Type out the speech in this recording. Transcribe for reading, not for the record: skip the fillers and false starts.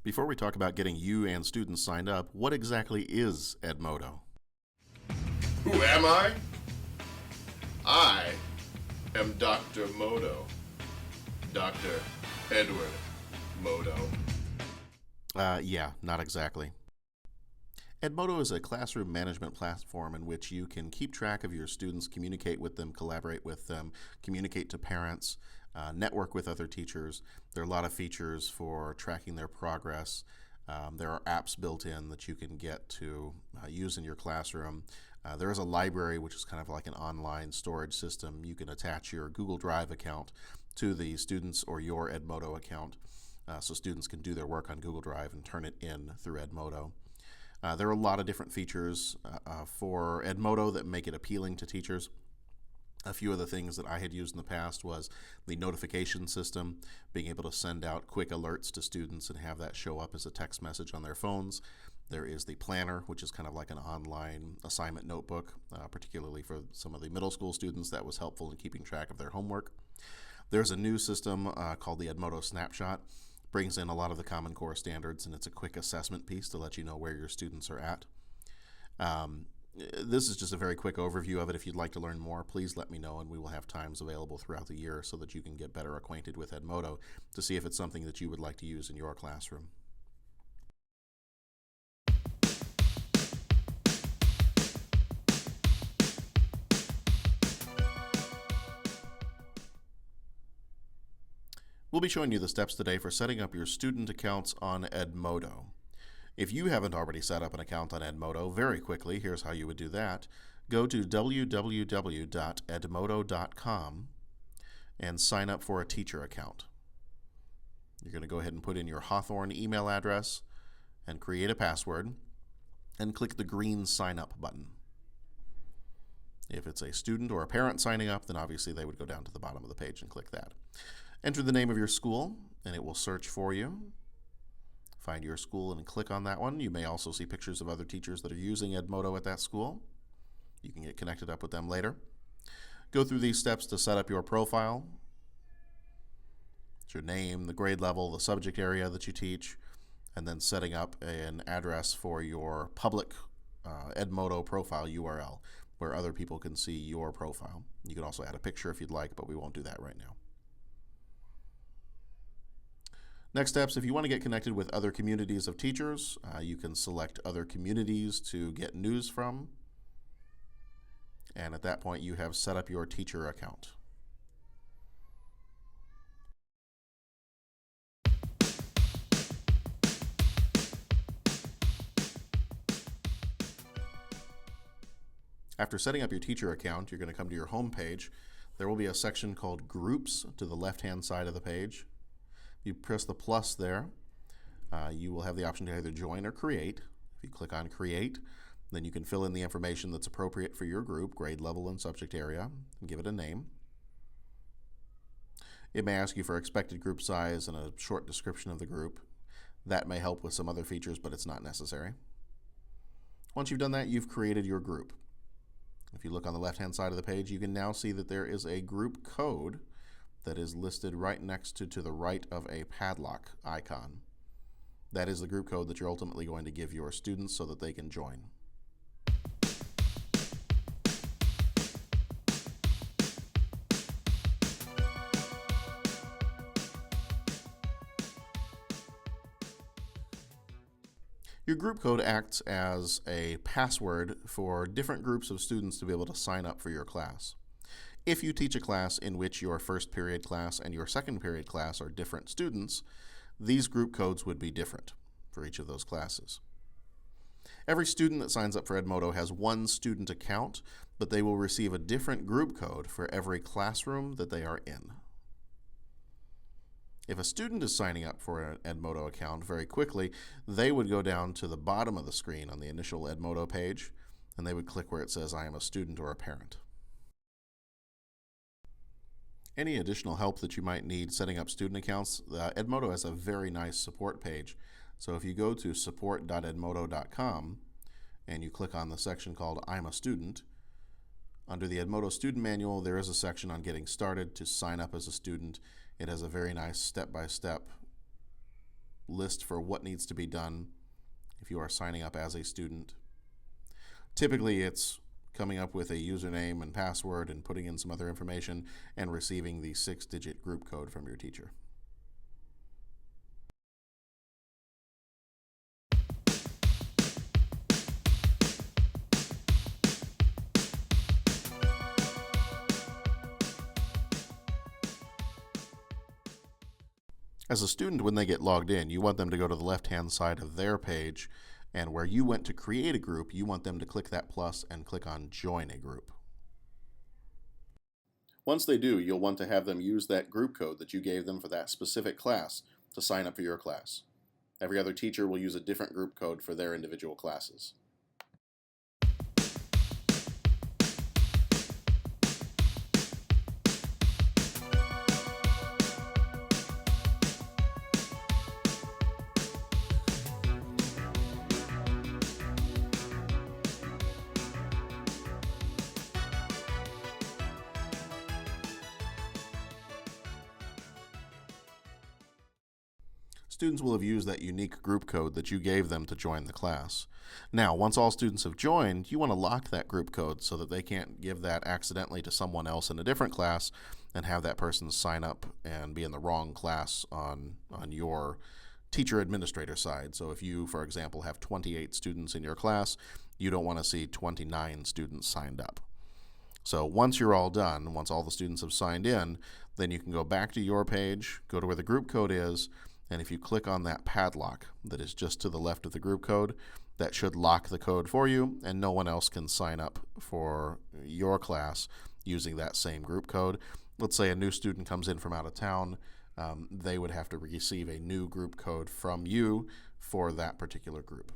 Before we talk about getting you and students signed up, what exactly is Edmodo? Who am I? I am Dr. Modo. Dr. Edward Modo. Yeah, not exactly. Edmodo is a classroom management platform in which you can keep track of your students, communicate with them, collaborate with them, communicate to parents, network with other teachers. There are a lot of features for tracking their progress. There are apps built in that you can get to use in your classroom. There is a library, which is kind of like an online storage system. You can attach your Google Drive account to the students or your Edmodo account, so students can do their work on Google Drive and turn it in through Edmodo. There are a lot of different features for Edmodo that make it appealing to teachers. A few of the things that I had used in the past was the notification system, being able to send out quick alerts to students and have that show up as a text message on their phones. There is the planner, which is kind of like an online assignment notebook, particularly for some of the middle school students. That was helpful in keeping track of their homework. There's a new system called the Edmodo Snapshot. Brings in a lot of the Common Core standards, and it's a quick assessment piece to let you know where your students are at. This is just a very quick overview of it. If you'd like to learn more, please let me know, and we will have times available throughout the year so that you can get better acquainted with Edmodo to see if it's something that you would like to use in your classroom. We'll be showing you the steps today for setting up your student accounts on Edmodo. If you haven't already set up an account on Edmodo, very quickly, here's how you would do that. Go to www.edmodo.com and sign up for a teacher account. You're going to go ahead and put in your Hawthorne email address and create a password and click the green sign up button. If it's a student or a parent signing up, then obviously they would go down to the bottom of the page and click that. Enter the name of your school, and it will search for you. Find your school and click on that one. You may also see pictures of other teachers that are using Edmodo at that school. You can get connected up with them later. Go through these steps to set up your profile. It's your name, the grade level, the subject area that you teach, and then setting up an address for your public Edmodo profile URL where other people can see your profile. You can also add a picture if you'd like, but we won't do that right now. Next steps, if you want to get connected with other communities of teachers, you can select other communities to get news from. And at that point, you have set up your teacher account. After setting up your teacher account, you're going to come to your home page. There will be a section called Groups to the left-hand side of the page. You press the plus there, you will have the option to either join or create. If you click on create, then you can fill in the information that's appropriate for your group, grade level and subject area, and give it a name. It may ask you for expected group size and a short description of the group. That may help with some other features, but it's not necessary. Once you've done that, you've created your group. If you look on the left-hand side of the page, you can now see that there is a group code that is listed right next to the right of a padlock icon. That is the group code that you're ultimately going to give your students so that they can join. Your group code acts as a password for different groups of students to be able to sign up for your class. If you teach a class in which your first period class and your second period class are different students, these group codes would be different for each of those classes. Every student that signs up for Edmodo has one student account, but they will receive a different group code for every classroom that they are in. If a student is signing up for an Edmodo account very quickly, they would go down to the bottom of the screen on the initial Edmodo page, and they would click where it says, I am a student or a parent. Any additional help that you might need setting up student accounts, Edmodo has a very nice support page. So if you go to support.edmodo.com and you click on the section called I'm a Student, under the Edmodo Student Manual, there is a section on getting started to sign up as a student. It has a very nice step-by-step list for what needs to be done if you are signing up as a student. Typically, it's coming up with a username and password and putting in some other information and receiving the 6-digit group code from your teacher. As a student, when they get logged in, you want them to go to the left-hand side of their page, and where you went to create a group, you want them to click that plus and click on Join a Group. Once they do, you'll want to have them use that group code that you gave them for that specific class to sign up for your class. Every other teacher will use a different group code for their individual classes. Students will have used that unique group code that you gave them to join the class. Now, once all students have joined, you want to lock that group code so that they can't give that accidentally to someone else in a different class and have that person sign up and be in the wrong class on your teacher administrator side. So if you, for example, have 28 students in your class, you don't want to see 29 students signed up. So once you're all done, once all the students have signed in, then you can go back to your page, go to where the group code is, and if you click on that padlock that is just to the left of the group code, that should lock the code for you, and no one else can sign up for your class using that same group code. Let's say a new student comes in from out of town, they would have to receive a new group code from you for that particular group.